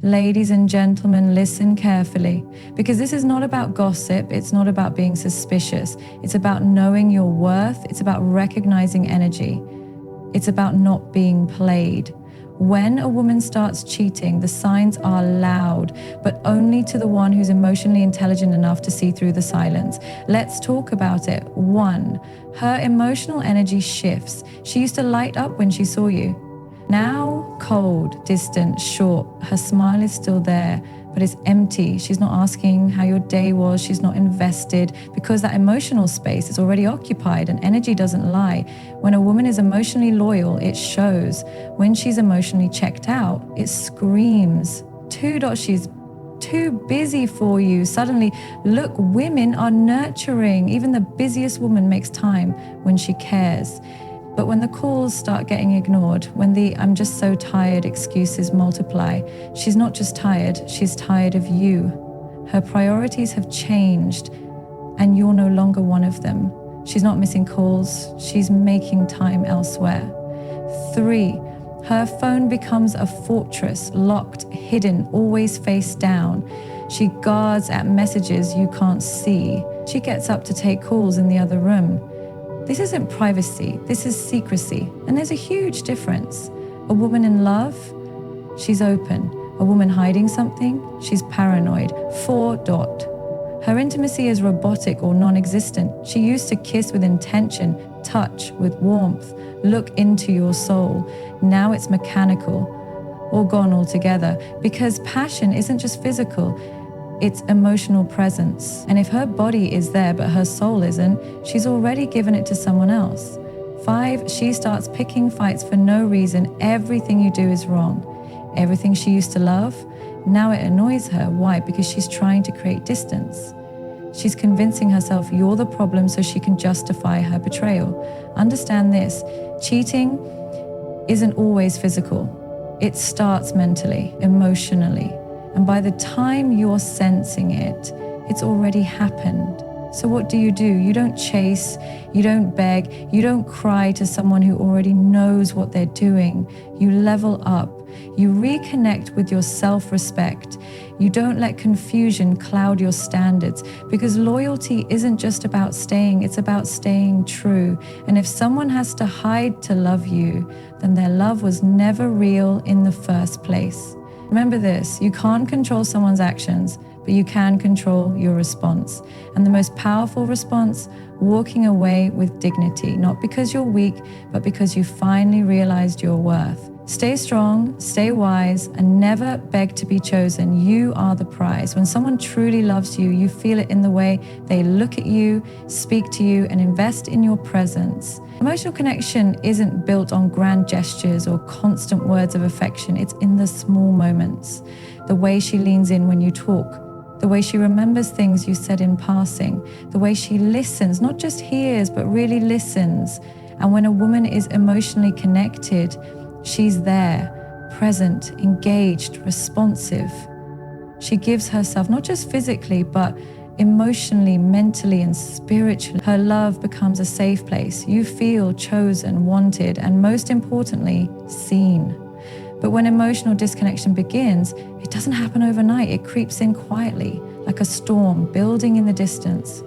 Ladies and gentlemen, listen carefully, because this is not about gossip. It's not about being suspicious. It's about knowing your worth. It's about recognizing energy. It's about not being played. When a woman starts cheating, the signs are loud, but only to the one who's emotionally intelligent enough to see through the silence. Let's talk about it. 1, her emotional energy shifts. She used to light up when she saw you. Now, cold, distant, short. Her smile is still there, but it's empty. She's not asking how your day was. She's not invested, because that emotional space is already occupied, and energy doesn't lie. When a woman is emotionally loyal, it shows. When she's emotionally checked out, it screams. 2. She's too busy for you. Suddenly, look, women are nurturing. Even the busiest woman makes time when she cares. But when the calls start getting ignored, when the "I'm just so tired" excuses multiply, she's not just tired, she's tired of you. Her priorities have changed, and you're no longer one of them. She's not missing calls, she's making time elsewhere. 3, her phone becomes a fortress, locked, hidden, always face down. She guards at messages you can't see. She gets up to take calls in the other room. This isn't privacy, this is secrecy. And there's a huge difference. A woman in love, she's open. A woman hiding something, she's paranoid. 4. Her intimacy is robotic or non-existent. She used to kiss with intention, touch with warmth, look into your soul. Now it's mechanical or gone altogether, because passion isn't just physical. It's emotional presence. And if her body is there but her soul isn't, she's already given it to someone else. 5, she starts picking fights for no reason. Everything you do is wrong. Everything she used to love, now it annoys her. Why? Because she's trying to create distance. She's convincing herself you're the problem so she can justify her betrayal. Understand this, cheating isn't always physical. It starts mentally, emotionally. And by the time you're sensing it, it's already happened. So what do? You don't chase, you don't beg, you don't cry to someone who already knows what they're doing. You level up, you reconnect with your self-respect. You don't let confusion cloud your standards, because loyalty isn't just about staying, it's about staying true. And if someone has to hide to love you, then their love was never real in the first place. Remember this, you can't control someone's actions, but you can control your response. And the most powerful response, walking away with dignity, not because you're weak, but because you finally realized your worth. Stay strong, stay wise, and never beg to be chosen. You are the prize. When someone truly loves you, you feel it in the way they look at you, speak to you, and invest in your presence. Emotional connection isn't built on grand gestures or constant words of affection. It's in the small moments. The way she leans in when you talk, the way she remembers things you said in passing, the way she listens, not just hears, but really listens. And when a woman is emotionally connected, she's there, present, engaged, responsive. She gives herself, not just physically, but emotionally, mentally, and spiritually. Her love becomes a safe place. You feel chosen, wanted, and most importantly, seen. But when emotional disconnection begins, it doesn't happen overnight. It creeps in quietly, like a storm building in the distance.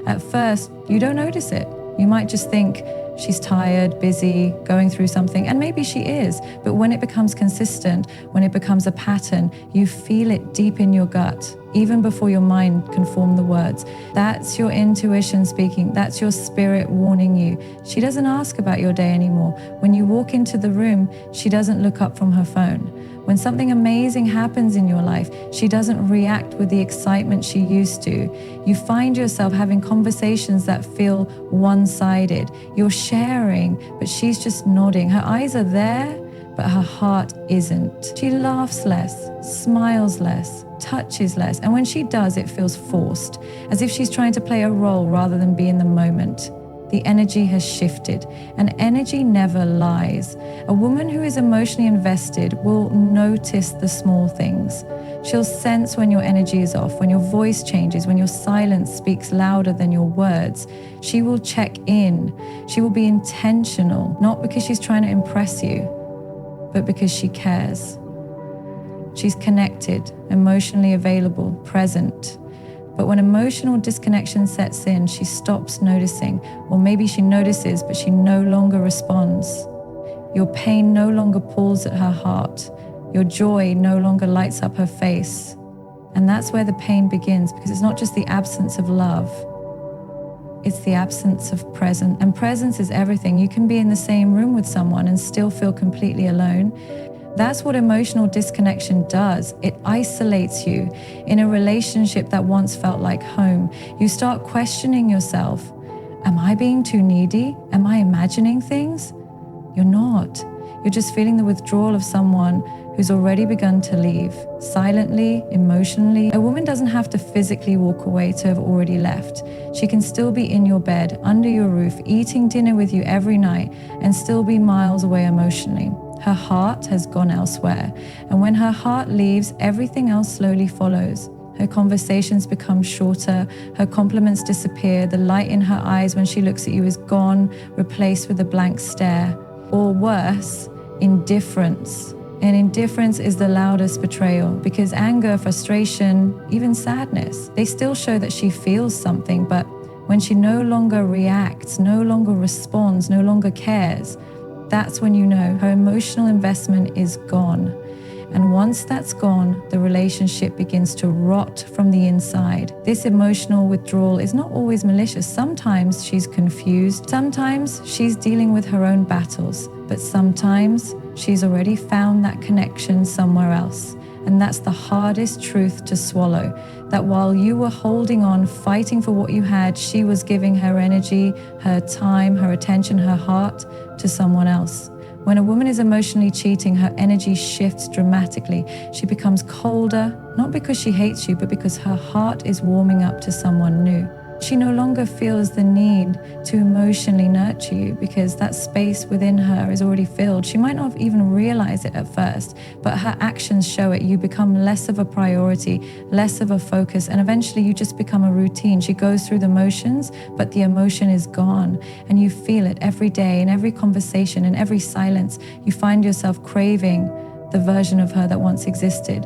At first, you don't notice it. You might just think, she's tired, busy, going through something, and maybe she is. But when it becomes consistent, when it becomes a pattern, you feel it deep in your gut, even before your mind can form the words. That's your intuition speaking. That's your spirit warning you. She doesn't ask about your day anymore. When you walk into the room, she doesn't look up from her phone. When something amazing happens in your life, she doesn't react with the excitement she used to. You find yourself having conversations that feel one-sided. You're sharing, but she's just nodding. Her eyes are there, but her heart isn't. She laughs less, smiles less, touches less, and when she does, it feels forced, as if she's trying to play a role rather than be in the moment. The energy has shifted, and energy never lies. A woman who is emotionally invested will notice the small things. She'll sense when your energy is off, when your voice changes, when your silence speaks louder than your words. She will check in. She will be intentional, not because she's trying to impress you, but because she cares. She's connected, emotionally available, present. But when emotional disconnection sets in, she stops noticing, or maybe she notices, but she no longer responds. Your pain no longer pulls at her heart. Your joy no longer lights up her face. And that's where the pain begins, because it's not just the absence of love. It's the absence of presence. And presence is everything. You can be in the same room with someone and still feel completely alone. That's what emotional disconnection does. It isolates you in a relationship that once felt like home. You start questioning yourself. Am I being too needy? Am I imagining things? You're not. You're just feeling the withdrawal of someone who's already begun to leave, silently, emotionally. A woman doesn't have to physically walk away to have already left. She can still be in your bed, under your roof, eating dinner with you every night, and still be miles away emotionally. Her heart has gone elsewhere. And when her heart leaves, everything else slowly follows. Her conversations become shorter, her compliments disappear, the light in her eyes when she looks at you is gone, replaced with a blank stare. Or worse, indifference. And indifference is the loudest betrayal, because anger, frustration, even sadness, they still show that she feels something, but when she no longer reacts, no longer responds, no longer cares, that's when you know her emotional investment is gone. And once that's gone, the relationship begins to rot from the inside. This emotional withdrawal is not always malicious. Sometimes she's confused. Sometimes she's dealing with her own battles. But sometimes she's already found that connection somewhere else. And that's the hardest truth to swallow. That while you were holding on, fighting for what you had, she was giving her energy, her time, her attention, her heart to someone else. When a woman is emotionally cheating, her energy shifts dramatically. She becomes colder, not because she hates you, but because her heart is warming up to someone new. She no longer feels the need to emotionally nurture you because that space within her is already filled. She might not even realize it at first, but her actions show it. You become less of a priority, less of a focus, and eventually you just become a routine. She goes through the motions, but the emotion is gone, and you feel it every day, in every conversation, in every silence. You find yourself craving the version of her that once existed.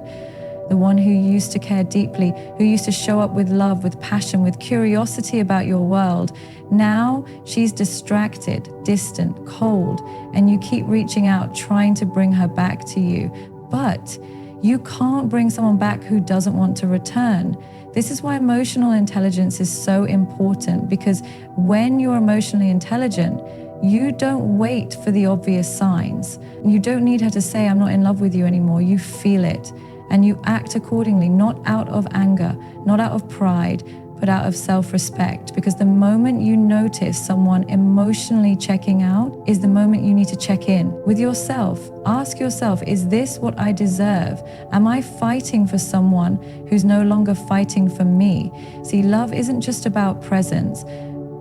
The one who used to care deeply, who used to show up with love, with passion, with curiosity about your world. Now she's distracted, distant, cold, and you keep reaching out, trying to bring her back to you. But you can't bring someone back who doesn't want to return. This is why emotional intelligence is so important, because when you're emotionally intelligent, you don't wait for the obvious signs. You don't need her to say, I'm not in love with you anymore. You feel it. And you act accordingly, not out of anger, not out of pride, but out of self-respect. Because the moment you notice someone emotionally checking out is the moment you need to check in with yourself. Ask yourself, is this what I deserve? Am I fighting for someone who's no longer fighting for me? See, love isn't just about presence.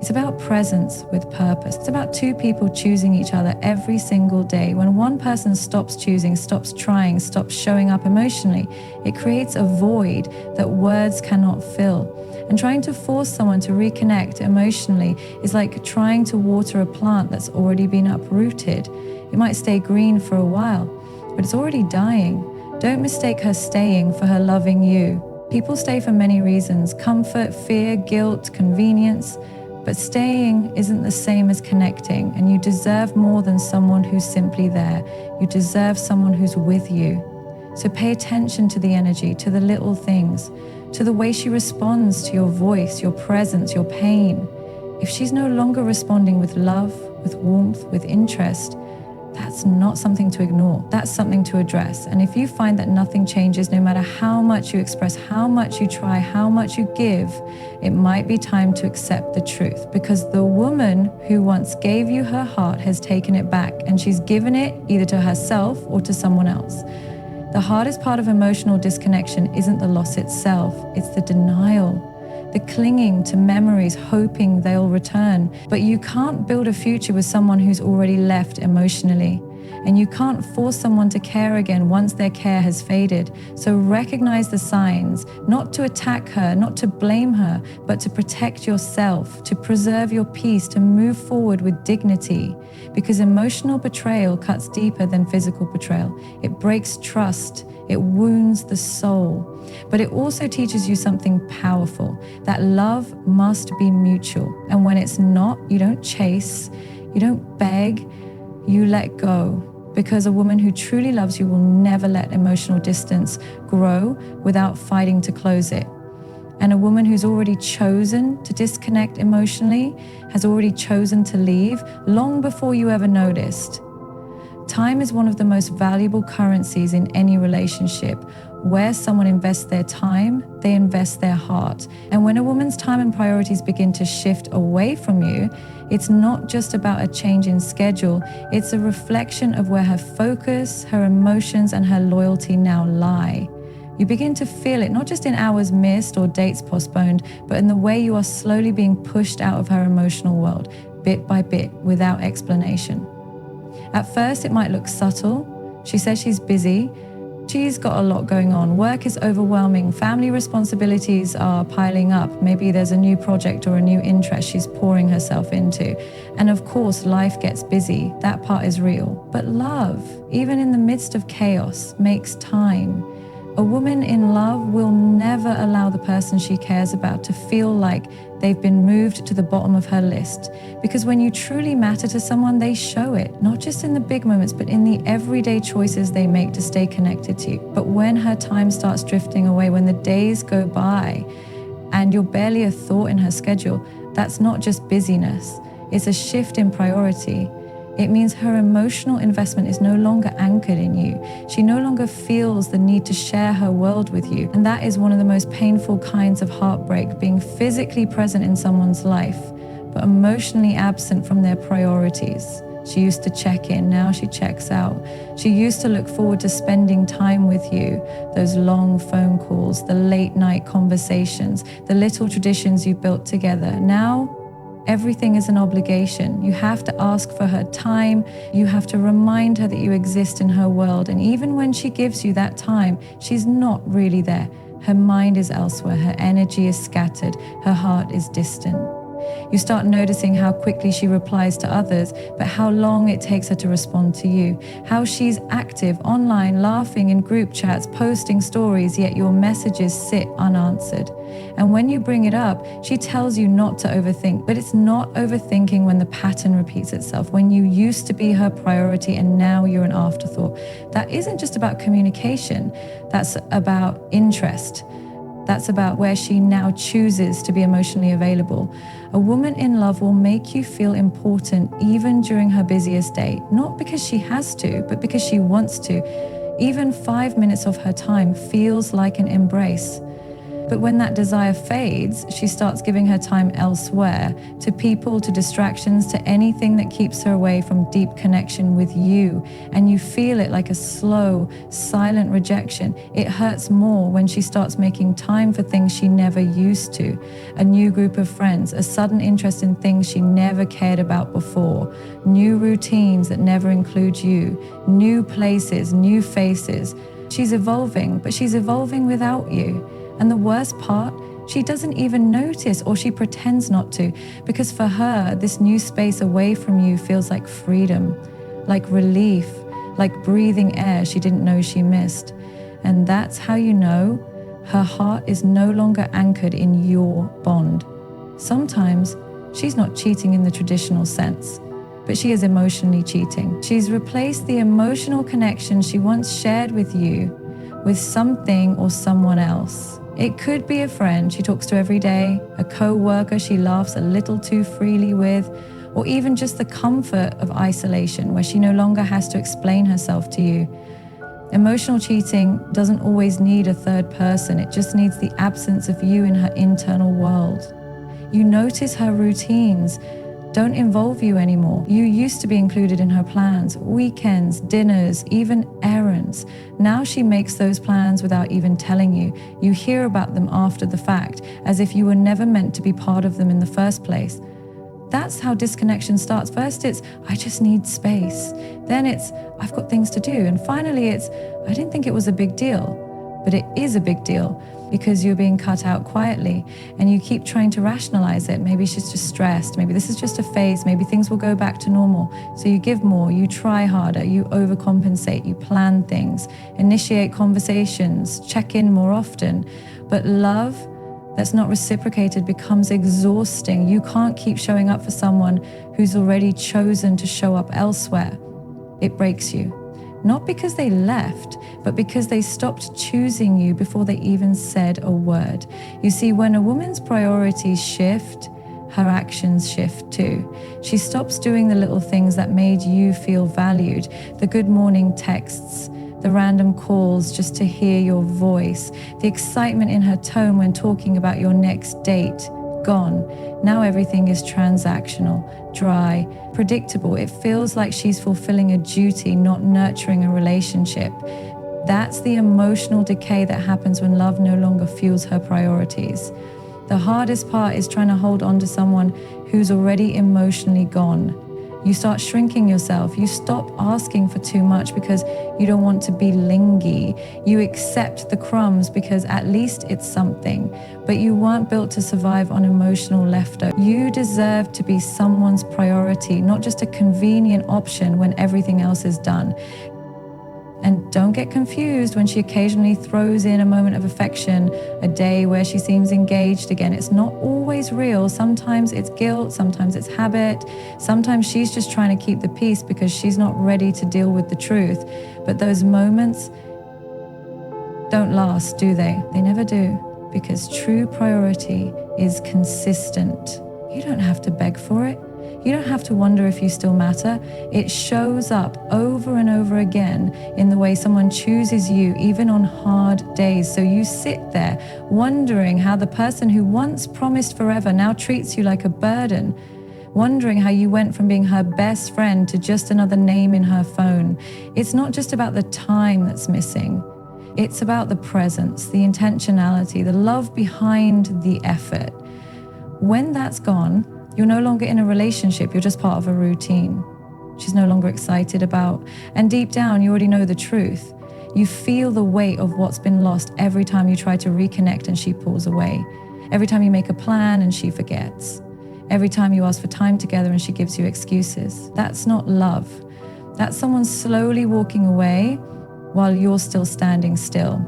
It's about presence with purpose. It's about two people choosing each other every single day. When one person stops choosing, stops trying, stops showing up emotionally, it creates a void that words cannot fill. And trying to force someone to reconnect emotionally is like trying to water a plant that's already been uprooted. It might stay green for a while, but it's already dying. Don't mistake her staying for her loving you. People stay for many reasons: comfort, fear, guilt, convenience. But staying isn't the same as connecting, and you deserve more than someone who's simply there. You deserve someone who's with you. So pay attention to the energy, to the little things, to the way she responds to your voice, your presence, your pain. If she's no longer responding with love, with warmth, with interest, that's not something to ignore. That's something to address. And if you find that nothing changes, no matter how much you express, how much you try, how much you give, it might be time to accept the truth, because the woman who once gave you her heart has taken it back, and she's given it either to herself or to someone else. The hardest part of emotional disconnection isn't the loss itself, it's the denial. The clinging to memories, hoping they'll return. But you can't build a future with someone who's already left emotionally. And you can't force someone to care again once their care has faded. So recognize the signs, not to attack her, not to blame her, but to protect yourself, to preserve your peace, to move forward with dignity. Because emotional betrayal cuts deeper than physical betrayal. It breaks trust. It wounds the soul. But it also teaches you something powerful, that love must be mutual. And when it's not, you don't chase, you don't beg, you let go. Because a woman who truly loves you will never let emotional distance grow without fighting to close it. And a woman who's already chosen to disconnect emotionally has already chosen to leave long before you ever noticed. Time is one of the most valuable currencies in any relationship. Where someone invests their time, they invest their heart. And when a woman's time and priorities begin to shift away from you, it's not just about a change in schedule, it's a reflection of where her focus, her emotions, and her loyalty now lie. You begin to feel it, not just in hours missed or dates postponed, but in the way you are slowly being pushed out of her emotional world, bit by bit, without explanation. At first, it might look subtle. She says she's busy. She's got a lot going on. Work is overwhelming. Family responsibilities are piling up. Maybe there's a new project or a new interest she's pouring herself into. And of course, life gets busy. That part is real. But love, even in the midst of chaos, makes time. A woman in love will never allow the person she cares about to feel like they've been moved to the bottom of her list. Because when you truly matter to someone, they show it, not just in the big moments, but in the everyday choices they make to stay connected to you. But when her time starts drifting away, when the days go by and you're barely a thought in her schedule, that's not just busyness. It's a shift in priority. It means her emotional investment is no longer anchored in you. She no longer feels the need to share her world with you. And that is one of the most painful kinds of heartbreak, being physically present in someone's life, but emotionally absent from their priorities. She used to check in, now she checks out. She used to look forward to spending time with you, those long phone calls, the late night conversations, the little traditions you built together. Now, everything is an obligation. You have to ask for her time. You have to remind her that you exist in her world. And even when she gives you that time, she's not really there. Her mind is elsewhere. Her energy is scattered. Her heart is distant. You start noticing how quickly she replies to others, but how long it takes her to respond to you. How she's active online, laughing in group chats, posting stories, yet your messages sit unanswered. And when you bring it up, she tells you not to overthink, but it's not overthinking when the pattern repeats itself, when you used to be her priority and now you're an afterthought. That isn't just about communication, that's about interest. That's about where she now chooses to be emotionally available. A woman in love will make you feel important even during her busiest day, not because she has to, but because she wants to. Even 5 minutes of her time feels like an embrace. But when that desire fades, she starts giving her time elsewhere, to people, to distractions, to anything that keeps her away from deep connection with you. And you feel it like a slow, silent rejection. It hurts more when she starts making time for things she never used to. A new group of friends, a sudden interest in things she never cared about before, new routines that never include you, new places, new faces. She's evolving, but she's evolving without you. And the worst part, she doesn't even notice, or she pretends not to, because for her, this new space away from you feels like freedom, like relief, like breathing air she didn't know she missed. And that's how you know her heart is no longer anchored in your bond. Sometimes she's not cheating in the traditional sense, but she is emotionally cheating. She's replaced the emotional connection she once shared with you with something or someone else. It could be a friend she talks to every day, a co-worker she laughs a little too freely with, or even just the comfort of isolation where she no longer has to explain herself to you. Emotional cheating doesn't always need a third person, it just needs the absence of you in her internal world. You notice her routines don't involve you anymore. You used to be included in her plans, weekends, dinners, even errands. Now she makes those plans without even telling you. You hear about them after the fact, as if you were never meant to be part of them in the first place. That's how disconnection starts. First, it's, I just need space. Then it's, I've got things to do. And finally, it's, I didn't think it was a big deal. But it is a big deal because you're being cut out quietly and you keep trying to rationalize it. Maybe she's just stressed. Maybe this is just a phase. Maybe things will go back to normal. So you give more, you try harder, you overcompensate, you plan things, initiate conversations, check in more often. But love that's not reciprocated becomes exhausting. You can't keep showing up for someone who's already chosen to show up elsewhere. It breaks you. Not because they left, but because they stopped choosing you before they even said a word. You see, when a woman's priorities shift, her actions shift too. She stops doing the little things that made you feel valued, the good morning texts, the random calls just to hear your voice, the excitement in her tone when talking about your next date. Gone. Now everything is transactional, dry, predictable. It feels like she's fulfilling a duty, not nurturing a relationship. That's the emotional decay that happens when love no longer fuels her priorities. The hardest part is trying to hold on to someone who's already emotionally gone. You start shrinking yourself. You stop asking for too much because you don't want to be lingy. You accept the crumbs because at least it's something. But you weren't built to survive on emotional leftover. You deserve to be someone's priority, not just a convenient option when everything else is done. And don't get confused when she occasionally throws in a moment of affection, a day where she seems engaged again. It's not always real. Sometimes it's guilt, sometimes it's habit, sometimes she's just trying to keep the peace because she's not ready to deal with the truth. But those moments don't last, do they? They never do, because true priority is consistent. You don't have to beg for it. You don't have to wonder if you still matter. It shows up over and over again in the way someone chooses you, even on hard days. So you sit there wondering how the person who once promised forever now treats you like a burden, wondering how you went from being her best friend to just another name in her phone. It's not just about the time that's missing. It's about the presence, the intentionality, the love behind the effort. When that's gone, you're no longer in a relationship, you're just part of a routine. She's no longer excited about, and deep down, you already know the truth. You feel the weight of what's been lost every time you try to reconnect and she pulls away. Every time you make a plan and she forgets. Every time you ask for time together and she gives you excuses. That's not love. That's someone slowly walking away while you're still standing still.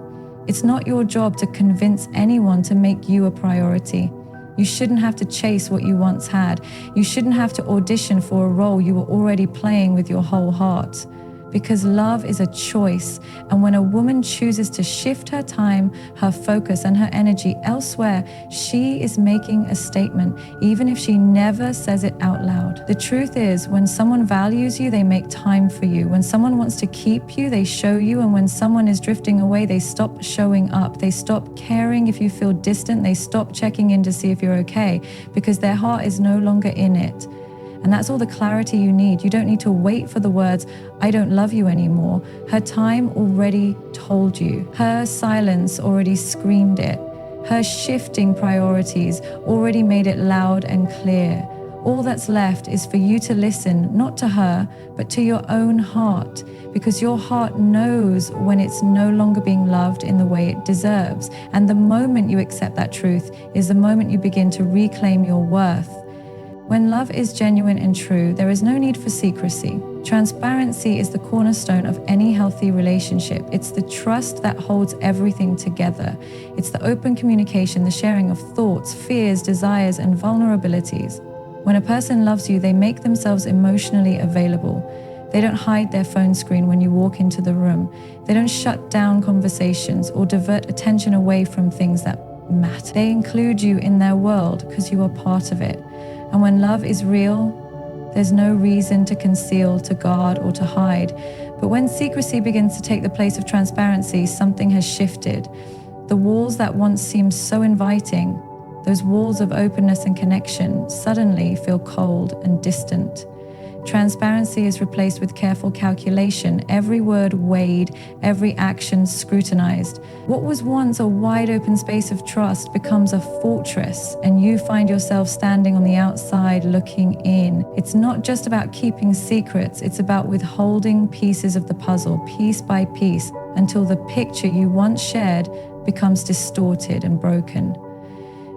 It's not your job to convince anyone to make you a priority. You shouldn't have to chase what you once had. You shouldn't have to audition for a role you were already playing with your whole heart. Because love is a choice. And when a woman chooses to shift her time, her focus, and her energy elsewhere, she is making a statement, even if she never says it out loud. The truth is, when someone values you, they make time for you. When someone wants to keep you, they show you. And when someone is drifting away, they stop showing up. They stop caring if you feel distant. They stop checking in to see if you're okay, because their heart is no longer in it. And that's all the clarity you need. You don't need to wait for the words, I don't love you anymore. Her time already told you. Her silence already screamed it. Her shifting priorities already made it loud and clear. All that's left is for you to listen, not to her, but to your own heart, because your heart knows when it's no longer being loved in the way it deserves. And the moment you accept that truth is the moment you begin to reclaim your worth. When love is genuine and true, there is no need for secrecy. Transparency is the cornerstone of any healthy relationship. It's the trust that holds everything together. It's the open communication, the sharing of thoughts, fears, desires, and vulnerabilities. When a person loves you, they make themselves emotionally available. They don't hide their phone screen when you walk into the room. They don't shut down conversations or divert attention away from things that matter. They include you in their world because you are part of it. And when love is real, there's no reason to conceal, to guard, or to hide. But when secrecy begins to take the place of transparency, something has shifted. The walls that once seemed so inviting, those walls of openness and connection, suddenly feel cold and distant. Transparency is replaced with careful calculation, every word weighed, every action scrutinized. What was once a wide open space of trust becomes a fortress, and you find yourself standing on the outside looking in. It's not just about keeping secrets, it's about withholding pieces of the puzzle, piece by piece, until the picture you once shared becomes distorted and broken.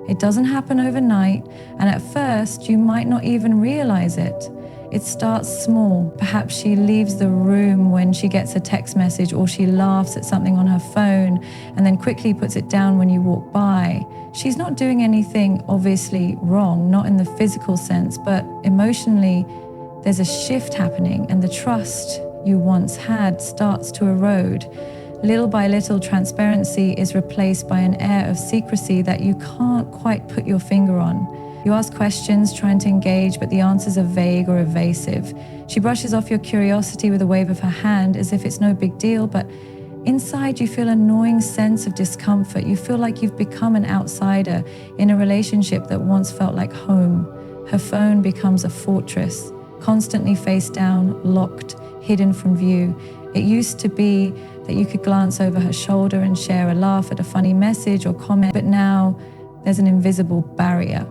It doesn't happen overnight, and at first you might not even realize it. It starts small. Perhaps she leaves the room when she gets a text message, or she laughs at something on her phone and then quickly puts it down when you walk by. She's not doing anything obviously wrong, not in the physical sense, but emotionally there's a shift happening, and the trust you once had starts to erode. Little by little, transparency is replaced by an air of secrecy that you can't quite put your finger on. You ask questions, trying to engage, but the answers are vague or evasive. She brushes off your curiosity with a wave of her hand as if it's no big deal, but inside you feel a gnawing sense of discomfort. You feel like you've become an outsider in a relationship that once felt like home. Her phone becomes a fortress, constantly face down, locked, hidden from view. It used to be that you could glance over her shoulder and share a laugh at a funny message or comment, but now there's an invisible barrier.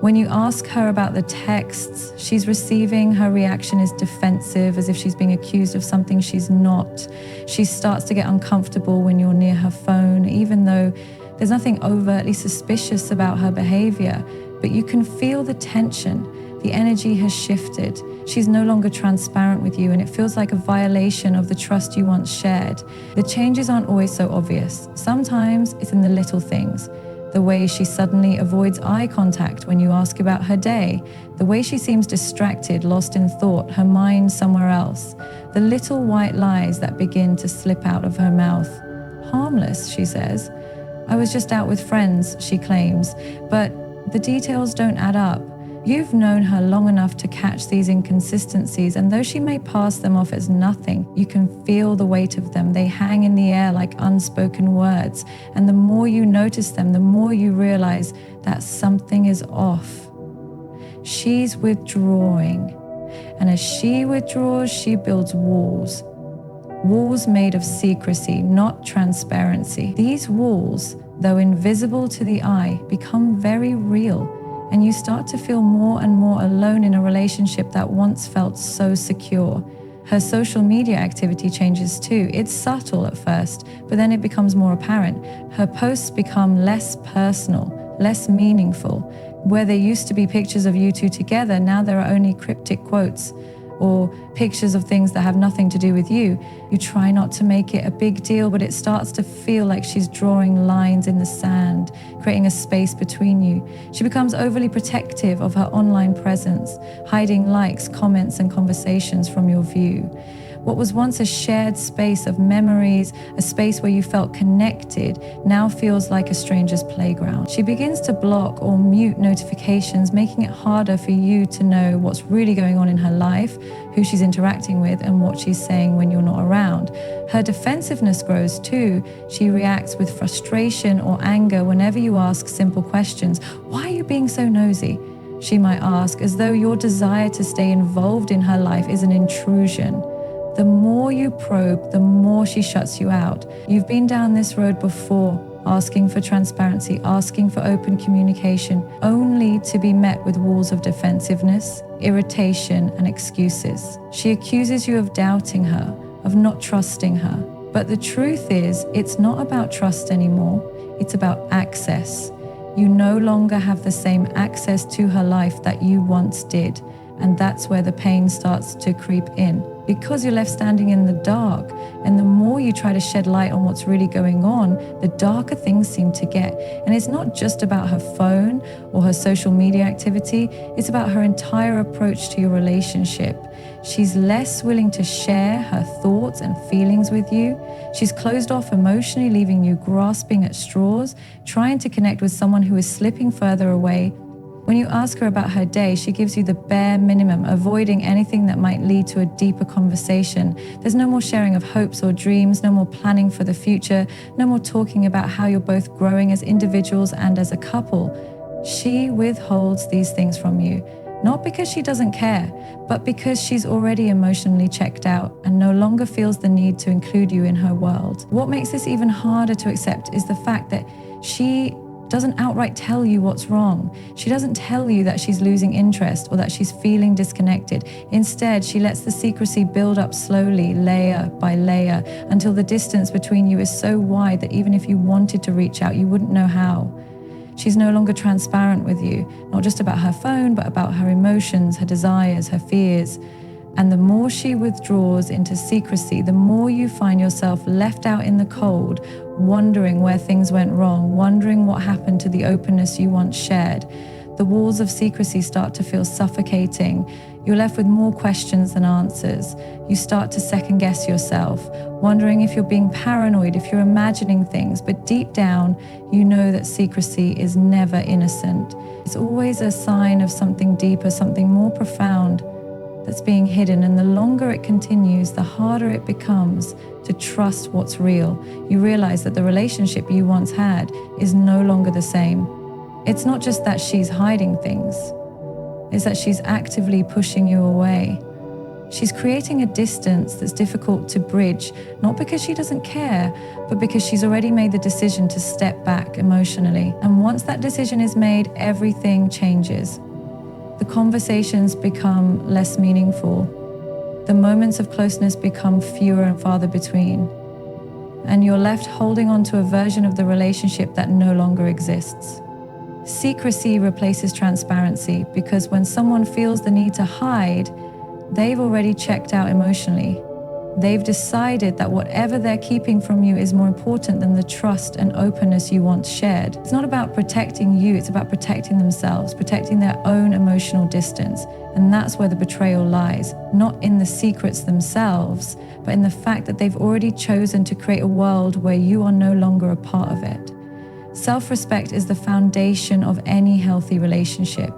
When you ask her about the texts she's receiving, her reaction is defensive, as if she's being accused of something she's not. She starts to get uncomfortable when you're near her phone, even though there's nothing overtly suspicious about her behavior. But you can feel the tension. The energy has shifted. She's no longer transparent with you, and it feels like a violation of the trust you once shared. The changes aren't always so obvious. Sometimes it's in the little things. The way she suddenly avoids eye contact when you ask about her day, the way she seems distracted, lost in thought, her mind somewhere else, the little white lies that begin to slip out of her mouth. Harmless, she says. I was just out with friends, she claims, but the details don't add up. You've known her long enough to catch these inconsistencies, and though she may pass them off as nothing, you can feel the weight of them. They hang in the air like unspoken words, and the more you notice them, the more you realize that something is off. She's withdrawing, and as she withdraws, she builds walls. Walls made of secrecy, not transparency. These walls, though invisible to the eye, become very real. And you start to feel more and more alone in a relationship that once felt so secure. Her social media activity changes too. It's subtle at first, but then it becomes more apparent. Her posts become less personal, less meaningful. Where there used to be pictures of you two together, now there are only cryptic quotes or pictures of things that have nothing to do with you. You try not to make it a big deal, but it starts to feel like she's drawing lines in the sand, creating a space between you. She becomes overly protective of her online presence, hiding likes, comments, and conversations from your view. What was once a shared space of memories, a space where you felt connected, now feels like a stranger's playground. She begins to block or mute notifications, making it harder for you to know what's really going on in her life, who she's interacting with, and what she's saying when you're not around. Her defensiveness grows too. She reacts with frustration or anger whenever you ask simple questions. Why are you being so nosy? She might ask, as though your desire to stay involved in her life is an intrusion. The more you probe, the more she shuts you out. You've been down this road before, asking for transparency, asking for open communication, only to be met with walls of defensiveness, irritation, and excuses. She accuses you of doubting her, of not trusting her. But the truth is, it's not about trust anymore. It's about access. You no longer have the same access to her life that you once did. And that's where the pain starts to creep in. Because you're left standing in the dark, and the more you try to shed light on what's really going on, the darker things seem to get. And it's not just about her phone or her social media activity, it's about her entire approach to your relationship. She's less willing to share her thoughts and feelings with you. She's closed off emotionally, leaving you grasping at straws, trying to connect with someone who is slipping further away. When you ask her about her day, she gives you the bare minimum, avoiding anything that might lead to a deeper conversation. There's no more sharing of hopes or dreams, no more planning for the future, no more talking about how you're both growing as individuals and as a couple. She withholds these things from you. Not because she doesn't care, but because she's already emotionally checked out and no longer feels the need to include you in her world. What makes this even harder to accept is the fact that she doesn't outright tell you what's wrong. She doesn't tell you that she's losing interest or that she's feeling disconnected. Instead, she lets the secrecy build up slowly, layer by layer, until the distance between you is so wide that even if you wanted to reach out, you wouldn't know how. She's no longer transparent with you, not just about her phone, but about her emotions, her desires, her fears. And the more she withdraws into secrecy, the more you find yourself left out in the cold, wondering where things went wrong, wondering what happened to the openness you once shared. The walls of secrecy start to feel suffocating. You're left with more questions than answers. You start to second guess yourself, wondering if you're being paranoid, if you're imagining things. But deep down, you know that secrecy is never innocent. It's always a sign of something deeper, something more profound that's being hidden. And the longer it continues, the harder it becomes to trust what's real. You realize that the relationship you once had is no longer the same. It's not just that she's hiding things, it's that she's actively pushing you away. She's creating a distance that's difficult to bridge, not because she doesn't care, but because she's already made the decision to step back emotionally. And once that decision is made, everything changes. The conversations become less meaningful. The moments of closeness become fewer and farther between. And you're left holding on to a version of the relationship that no longer exists. Secrecy replaces transparency because when someone feels the need to hide, they've already checked out emotionally. They've decided that whatever they're keeping from you is more important than the trust and openness you once shared. It's not about protecting you, it's about protecting themselves, protecting their own emotional distance. And that's where the betrayal lies, not in the secrets themselves, but in the fact that they've already chosen to create a world where you are no longer a part of it. Self-respect is the foundation of any healthy relationship.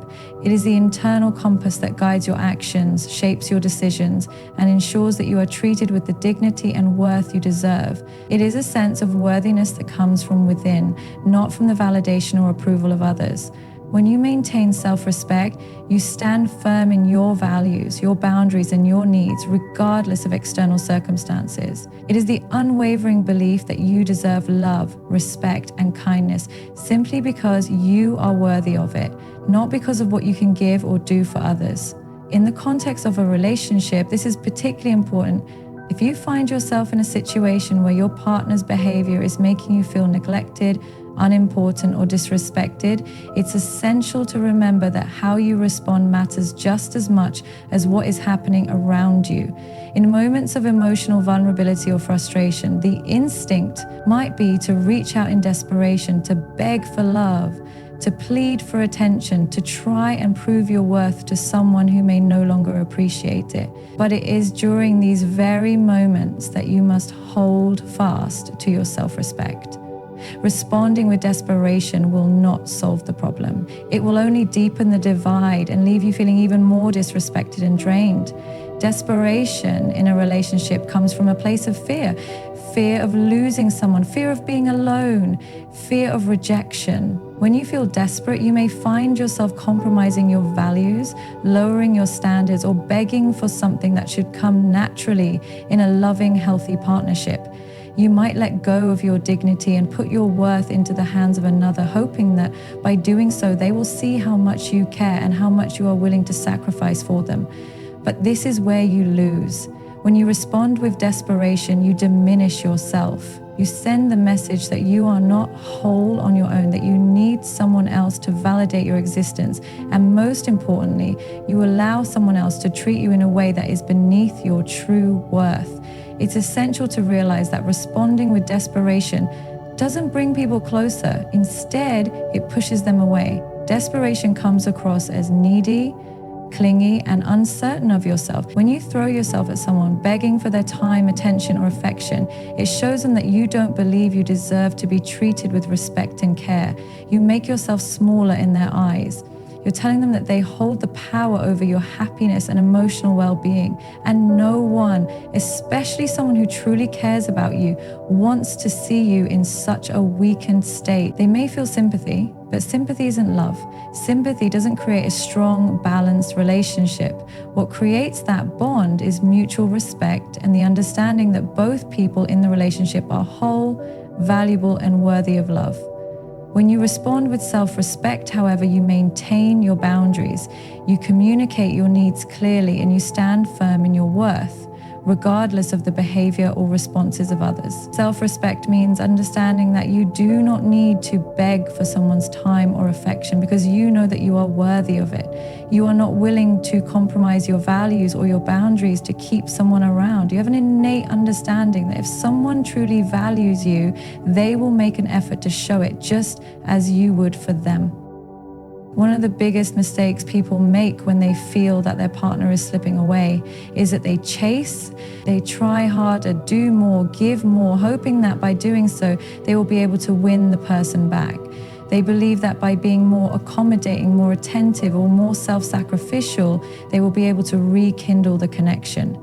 It is the internal compass that guides your actions, shapes your decisions, and ensures that you are treated with the dignity and worth you deserve. It is a sense of worthiness that comes from within, not from the validation or approval of others. When you maintain self-respect, you stand firm in your values, your boundaries, and your needs, regardless of external circumstances. It is the unwavering belief that you deserve love, respect, and kindness simply because you are worthy of it, not because of what you can give or do for others. In the context of a relationship, this is particularly important. If you find yourself in a situation where your partner's behavior is making you feel neglected, unimportant, or disrespected, it's essential to remember that how you respond matters just as much as what is happening around you. In moments of emotional vulnerability or frustration, the instinct might be to reach out in desperation, to beg for love, to plead for attention, to try and prove your worth to someone who may no longer appreciate it. But it is during these very moments that you must hold fast to your self-respect. Responding with desperation will not solve the problem. It will only deepen the divide and leave you feeling even more disrespected and drained. Desperation in a relationship comes from a place of fear. Fear of losing someone, fear of being alone, fear of rejection. When you feel desperate, you may find yourself compromising your values, lowering your standards, or begging for something that should come naturally in a loving, healthy partnership. You might let go of your dignity and put your worth into the hands of another, hoping that by doing so, they will see how much you care and how much you are willing to sacrifice for them. But this is where you lose. When you respond with desperation, you diminish yourself. You send the message that you are not whole on your own, that you need someone else to validate your existence. And most importantly, you allow someone else to treat you in a way that is beneath your true worth. It's essential to realize that responding with desperation doesn't bring people closer. Instead, it pushes them away. Desperation comes across as needy, clingy, and uncertain of yourself. When you throw yourself at someone begging for their time, attention, or affection, it shows them that you don't believe you deserve to be treated with respect and care. You make yourself smaller in their eyes. You're telling them that they hold the power over your happiness and emotional well-being. And no one, especially someone who truly cares about you, wants to see you in such a weakened state. They may feel sympathy, but sympathy isn't love. Sympathy doesn't create a strong, balanced relationship. What creates that bond is mutual respect and the understanding that both people in the relationship are whole, valuable, and worthy of love. When you respond with self-respect, however, you maintain your boundaries, you communicate your needs clearly, and you stand firm in your worth, regardless of the behavior or responses of others. Self-respect means understanding that you do not need to beg for someone's time or affection because you know that you are worthy of it. You are not willing to compromise your values or your boundaries to keep someone around. You have an innate understanding that if someone truly values you, they will make an effort to show it just as you would for them. One of the biggest mistakes people make when they feel that their partner is slipping away is that they chase, they try harder, do more, give more, hoping that by doing so, they will be able to win the person back. They believe that by being more accommodating, more attentive, or more self-sacrificial, they will be able to rekindle the connection.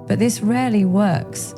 But this rarely works.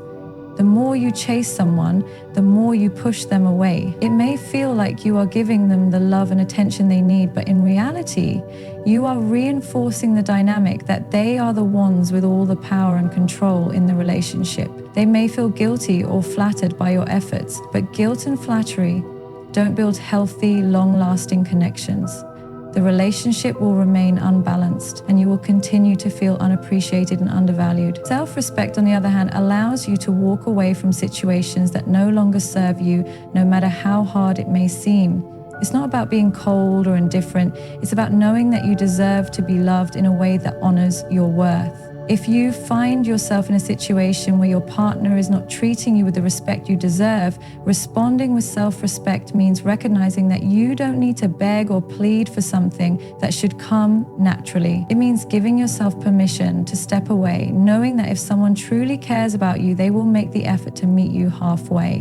The more you chase someone, the more you push them away. It may feel like you are giving them the love and attention they need, but in reality, you are reinforcing the dynamic that they are the ones with all the power and control in the relationship. They may feel guilty or flattered by your efforts, but guilt and flattery don't build healthy, long-lasting connections. The relationship will remain unbalanced and you will continue to feel unappreciated and undervalued. Self-respect, on the other hand, allows you to walk away from situations that no longer serve you, no matter how hard it may seem. It's not about being cold or indifferent. It's about knowing that you deserve to be loved in a way that honors your worth. If you find yourself in a situation where your partner is not treating you with the respect you deserve, responding with self-respect means recognizing that you don't need to beg or plead for something that should come naturally. It means giving yourself permission to step away, knowing that if someone truly cares about you, they will make the effort to meet you halfway.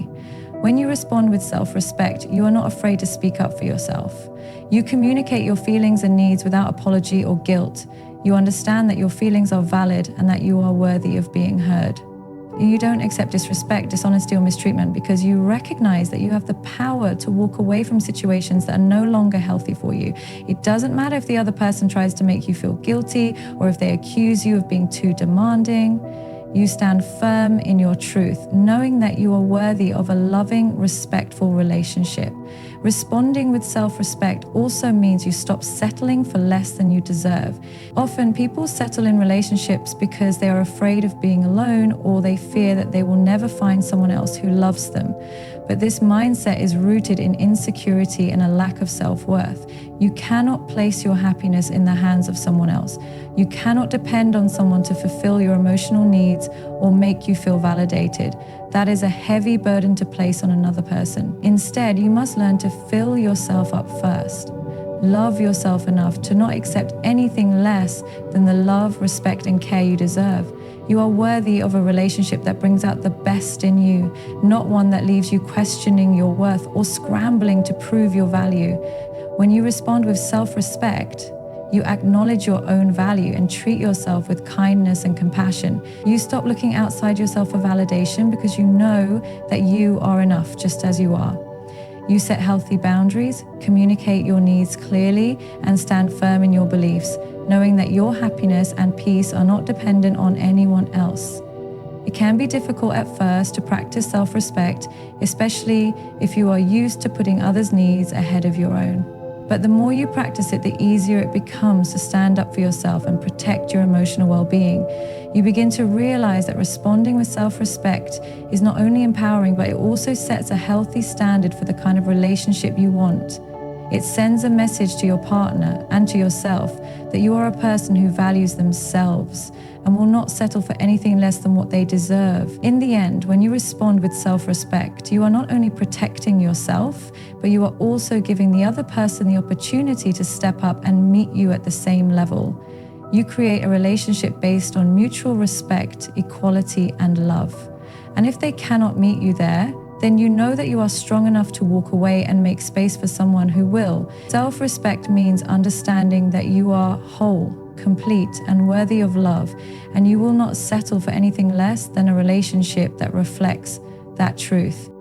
When you respond with self-respect, you are not afraid to speak up for yourself. You communicate your feelings and needs without apology or guilt. You understand that your feelings are valid and that you are worthy of being heard. You don't accept disrespect, dishonesty, or mistreatment because you recognize that you have the power to walk away from situations that are no longer healthy for you. It doesn't matter if the other person tries to make you feel guilty or if they accuse you of being too demanding. You stand firm in your truth, knowing that you are worthy of a loving, respectful relationship. Responding with self-respect also means you stop settling for less than you deserve. Often people settle in relationships because they are afraid of being alone or they fear that they will never find someone else who loves them. But this mindset is rooted in insecurity and a lack of self-worth. You cannot place your happiness in the hands of someone else. You cannot depend on someone to fulfill your emotional needs or make you feel validated. That is a heavy burden to place on another person. Instead, you must learn to fill yourself up first. Love yourself enough to not accept anything less than the love, respect, and care you deserve. You are worthy of a relationship that brings out the best in you, not one that leaves you questioning your worth or scrambling to prove your value. When you respond with self-respect, you acknowledge your own value and treat yourself with kindness and compassion. You stop looking outside yourself for validation because you know that you are enough just as you are. You set healthy boundaries, communicate your needs clearly, and stand firm in your beliefs, knowing that your happiness and peace are not dependent on anyone else. It can be difficult at first to practice self-respect, especially if you are used to putting others' needs ahead of your own. But the more you practice it, the easier it becomes to stand up for yourself and protect your emotional well-being. You begin to realize that responding with self-respect is not only empowering, but it also sets a healthy standard for the kind of relationship you want. It sends a message to your partner and to yourself that you are a person who values themselves and will not settle for anything less than what they deserve. In the end, when you respond with self-respect, you are not only protecting yourself, but you are also giving the other person the opportunity to step up and meet you at the same level. You create a relationship based on mutual respect, equality, and love. And if they cannot meet you there, then you know that you are strong enough to walk away and make space for someone who will. Self-respect means understanding that you are whole, complete, and worthy of love, and you will not settle for anything less than a relationship that reflects that truth.